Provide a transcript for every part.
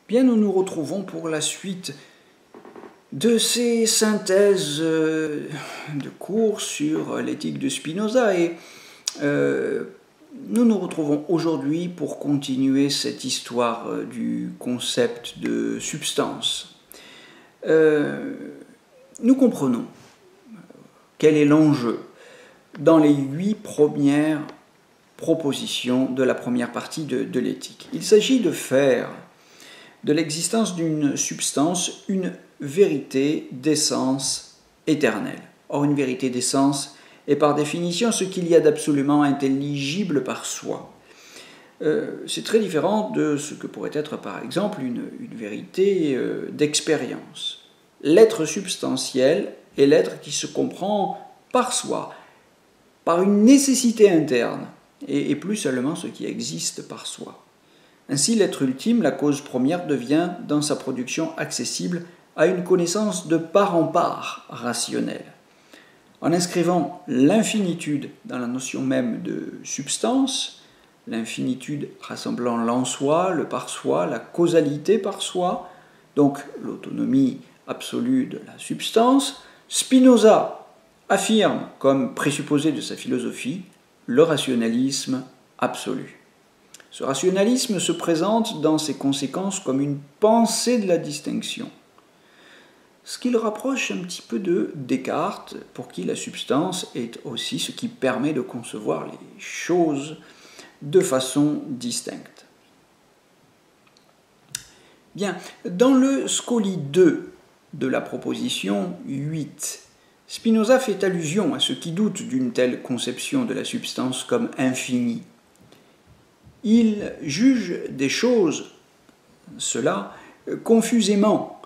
Bien, nous nous retrouvons pour la suite de ces synthèses de cours sur l'éthique de Spinoza et nous nous retrouvons aujourd'hui pour continuer cette histoire du concept de substance. Nous comprenons quel est l'enjeu dans les 8 premières propositions de la première partie de l'éthique. Il s'agit de faire de l'existence d'une substance une vérité d'essence éternelle. Or, une vérité d'essence est par définition ce qu'il y a d'absolument intelligible par soi. C'est très différent de ce que pourrait être par exemple une vérité d'expérience. L'être substantiel est l'être qui se comprend par soi, par une nécessité interne, et plus seulement ce qui existe par soi. Ainsi, l'être ultime, la cause première, devient, dans sa production accessible, à une connaissance de part en part rationnelle. En inscrivant l'infinitude dans la notion même de substance, l'infinitude rassemblant l'en-soi, le par-soi, la causalité par soi, donc l'autonomie absolue de la substance, Spinoza affirme, comme présupposé de sa philosophie, le rationalisme absolu. Ce rationalisme se présente dans ses conséquences comme une pensée de la distinction, ce qui le rapproche un petit peu de Descartes, pour qui la substance est aussi ce qui permet de concevoir les choses de façon distincte. Bien, dans le Scoli 2 de la proposition 8, Spinoza fait allusion à ceux qui doutent d'une telle conception de la substance comme infinie. Il juge des choses, cela, confusément,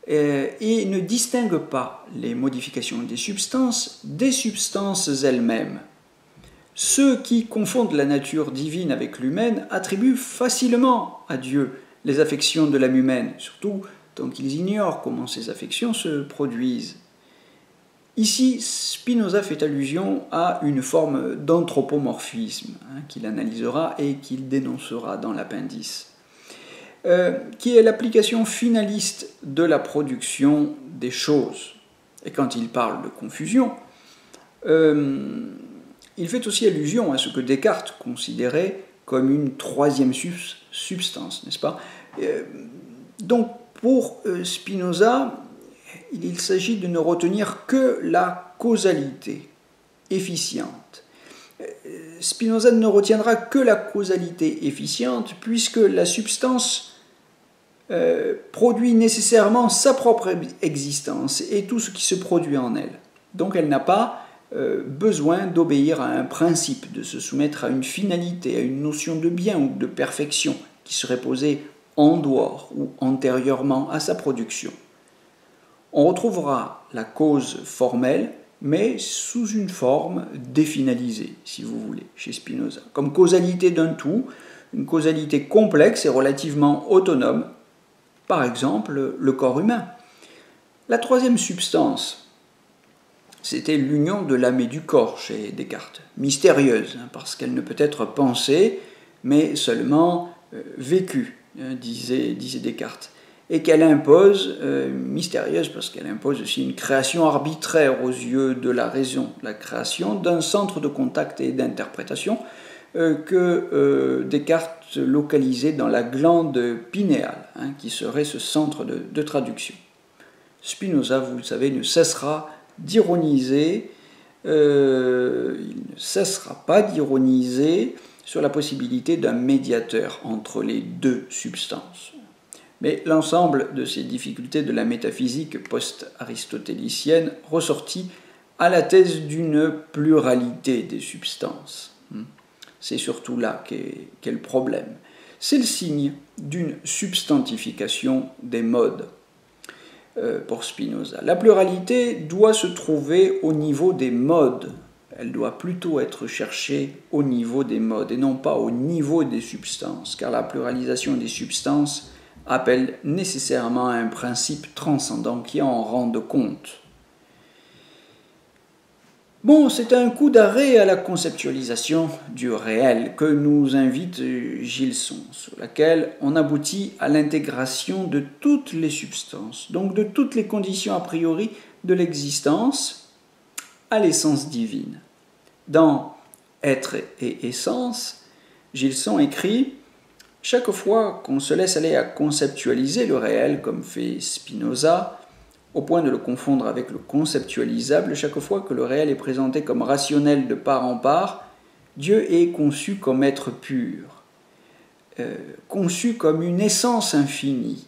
et ne distingue pas les modifications des substances elles-mêmes. Ceux qui confondent la nature divine avec l'humaine attribuent facilement à Dieu les affections de l'âme humaine, surtout tant qu'ils ignorent comment ces affections se produisent. Ici, Spinoza fait allusion à une forme d'anthropomorphisme qu'il analysera et qu'il dénoncera dans l'appendice, qui est l'application finaliste de la production des choses. Et quand il parle de confusion, il fait aussi allusion à ce que Descartes considérait comme une troisième substance, n'est-ce pas ? Donc, pour Spinoza, il s'agit de ne retenir que la causalité efficiente. Spinoza ne retiendra que la causalité efficiente puisque la substance produit nécessairement sa propre existence et tout ce qui se produit en elle. Donc elle n'a pas besoin d'obéir à un principe, de se soumettre à une finalité, à une notion de bien ou de perfection qui serait posée en dehors ou antérieurement à sa production. On retrouvera la cause formelle, mais sous une forme définalisée, si vous voulez, chez Spinoza, comme causalité d'un tout, une causalité complexe et relativement autonome, par exemple le corps humain. La troisième substance, c'était l'union de l'âme et du corps chez Descartes, mystérieuse, parce qu'elle ne peut être pensée, mais seulement vécue, disait Descartes. Et qu'elle impose, mystérieuse parce qu'elle impose aussi une création arbitraire aux yeux de la raison, la création d'un centre de contact et d'interprétation que Descartes localisait dans la glande pinéale, qui serait ce centre de traduction. Spinoza, vous le savez, ne cessera d'ironiser, il ne cessera pas d'ironiser sur la possibilité d'un médiateur entre les deux substances. Mais l'ensemble de ces difficultés de la métaphysique post-aristotélicienne ressortit à la thèse d'une pluralité des substances. C'est surtout là qu'est le problème. C'est le signe d'une substantification des modes pour Spinoza. La pluralité doit se trouver au niveau des modes. Elle doit plutôt être cherchée au niveau des modes et non pas au niveau des substances, car la pluralisation des substances appelle nécessairement à un principe transcendant qui en rende compte. Bon, c'est un coup d'arrêt à la conceptualisation du réel que nous invite Gilson, sur laquelle on aboutit à l'intégration de toutes les substances, donc de toutes les conditions a priori de l'existence à l'essence divine. Dans Être et essence, Gilson écrit « Chaque fois qu'on se laisse aller à conceptualiser le réel, comme fait Spinoza, au point de le confondre avec le conceptualisable, chaque fois que le réel est présenté comme rationnel de part en part, Dieu est conçu comme être pur, conçu comme une essence infinie.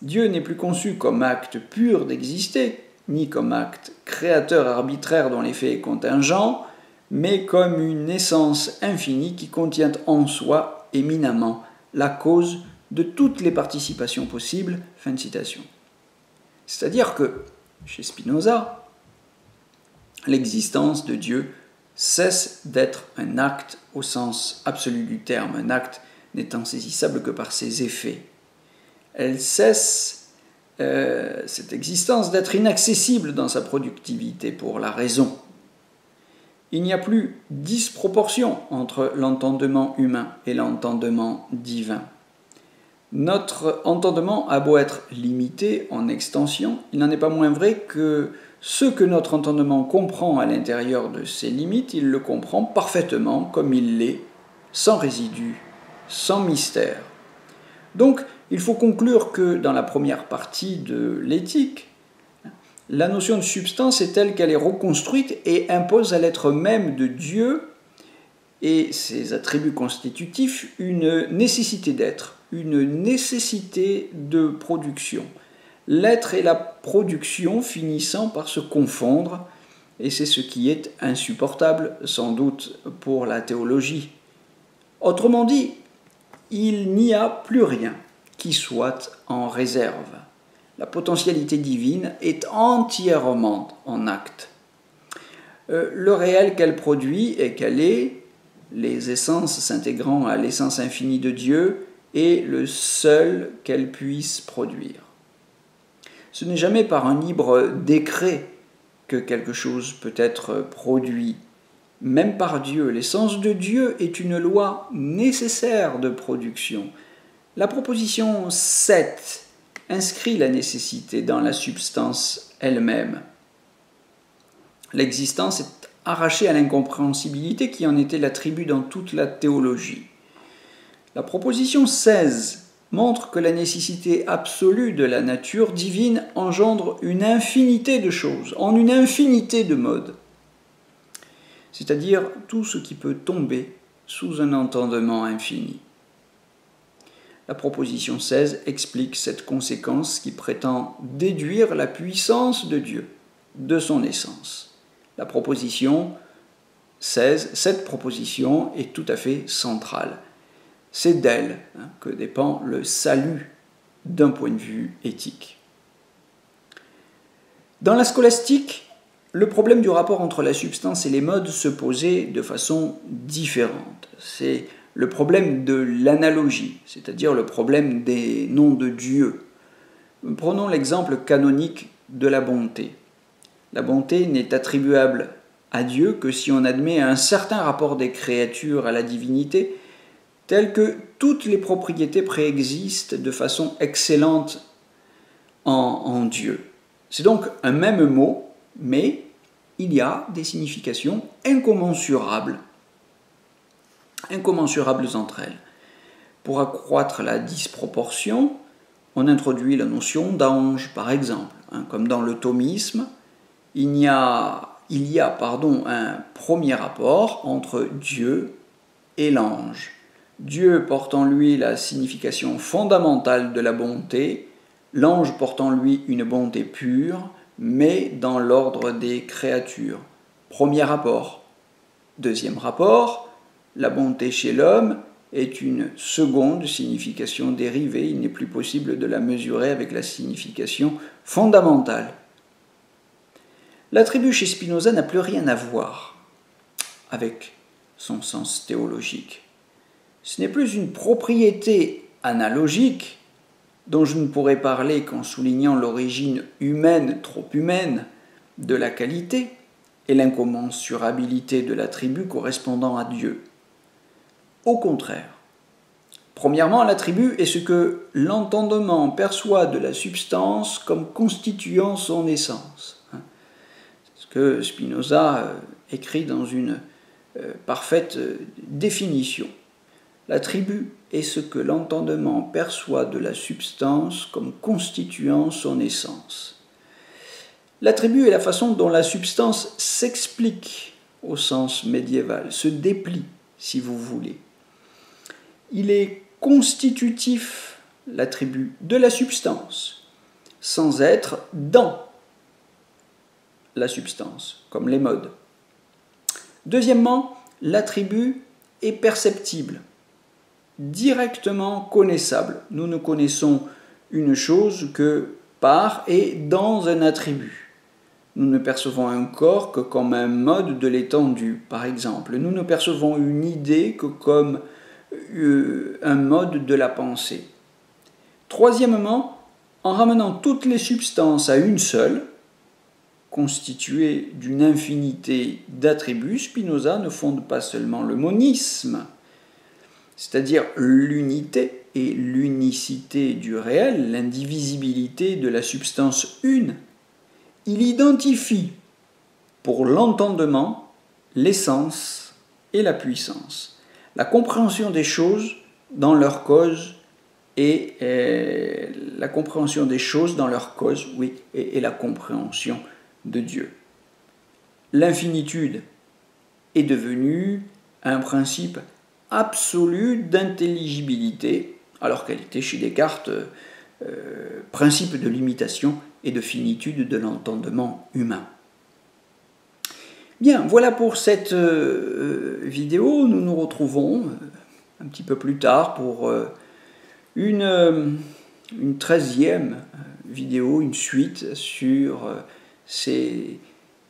Dieu n'est plus conçu comme acte pur d'exister, ni comme acte créateur arbitraire dont l'effet est contingent, mais comme une essence infinie qui contient en soi éminemment la cause de toutes les participations possibles. » Fin de citation. C'est-à-dire que, chez Spinoza, l'existence de Dieu cesse d'être un acte au sens absolu du terme, un acte n'étant saisissable que par ses effets. Elle cesse, cette existence, d'être inaccessible dans sa productivité pour la raison. Il n'y a plus disproportion entre l'entendement humain et l'entendement divin. Notre entendement a beau être limité en extension, il n'en est pas moins vrai que ce que notre entendement comprend à l'intérieur de ses limites, il le comprend parfaitement comme il l'est, sans résidu, sans mystère. Donc, il faut conclure que dans la première partie de l'éthique, la notion de substance est telle qu'elle est reconstruite et impose à l'être même de Dieu et ses attributs constitutifs une nécessité d'être, une nécessité de production. L'être et la production finissant par se confondre, et c'est ce qui est insupportable sans doute pour la théologie. Autrement dit, il n'y a plus rien qui soit en réserve. La potentialité divine est entièrement en acte. Le réel qu'elle produit et qu'elle est, les essences s'intégrant à l'essence infinie de Dieu, est le seul qu'elle puisse produire. Ce n'est jamais par un libre décret que quelque chose peut être produit. Même par Dieu, l'essence de Dieu est une loi nécessaire de production. La proposition 7 inscrit la nécessité dans la substance elle-même. L'existence est arrachée à l'incompréhensibilité qui en était l'attribut dans toute la théologie. La proposition 16 montre que la nécessité absolue de la nature divine engendre une infinité de choses, en une infinité de modes, c'est-à-dire tout ce qui peut tomber sous un entendement infini. La proposition 16 explique cette conséquence qui prétend déduire la puissance de Dieu, de son essence. La proposition 16, cette proposition est tout à fait centrale. C'est d'elle que dépend le salut d'un point de vue éthique. Dans la scolastique, le problème du rapport entre la substance et les modes se posait de façon différente. C'est le problème de l'analogie, c'est-à-dire le problème des noms de Dieu. Prenons l'exemple canonique de la bonté. La bonté n'est attribuable à Dieu que si on admet un certain rapport des créatures à la divinité, tel que toutes les propriétés préexistent de façon excellente en Dieu. C'est donc un même mot, mais il y a des significations incommensurables entre elles. Pour accroître la disproportion, on introduit la notion d'ange, par exemple. Comme dans le thomisme, il y a un premier rapport entre Dieu et l'ange. Dieu porte en lui la signification fondamentale de la bonté, l'ange porte en lui une bonté pure, mais dans l'ordre des créatures. Premier rapport. Deuxième rapport, la bonté chez l'homme est une seconde signification dérivée, il n'est plus possible de la mesurer avec la signification fondamentale. L'attribut chez Spinoza n'a plus rien à voir avec son sens théologique. Ce n'est plus une propriété analogique dont je ne pourrais parler qu'en soulignant l'origine humaine, trop humaine, de la qualité, et l'incommensurabilité de l'attribut correspondant à Dieu. Au contraire, premièrement, l'attribut est ce que l'entendement perçoit de la substance comme constituant son essence. C'est ce que Spinoza écrit dans une parfaite définition. L'attribut est ce que l'entendement perçoit de la substance comme constituant son essence. L'attribut est la façon dont la substance s'explique au sens médiéval, se déplie, si vous voulez. Il est constitutif, l'attribut, de la substance, sans être dans la substance, comme les modes. Deuxièmement, l'attribut est perceptible, directement connaissable. Nous ne connaissons une chose que par et dans un attribut. Nous ne percevons un corps que comme un mode de l'étendue, par exemple. Nous ne percevons une idée que comme un mode de la pensée. Troisièmement, en ramenant toutes les substances à une seule, constituée d'une infinité d'attributs, Spinoza ne fonde pas seulement le monisme, c'est-à-dire l'unité et l'unicité du réel, l'indivisibilité de la substance une. Il identifie pour l'entendement l'essence et la puissance, la compréhension des choses dans leur cause et la compréhension des choses dans leur cause, oui, et la compréhension de Dieu. L'infinitude est devenue un principe absolu d'intelligibilité, alors qu'elle était chez Descartes principe de limitation et de finitude de l'entendement humain. Bien, voilà pour cette vidéo. Nous nous retrouvons un petit peu plus tard pour une 13e vidéo, une suite sur ces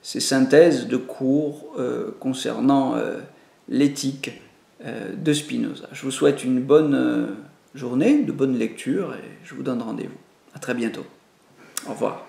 synthèses de cours concernant l'éthique de Spinoza. Je vous souhaite une bonne journée, de bonnes lectures et je vous donne rendez-vous. À très bientôt. Au revoir.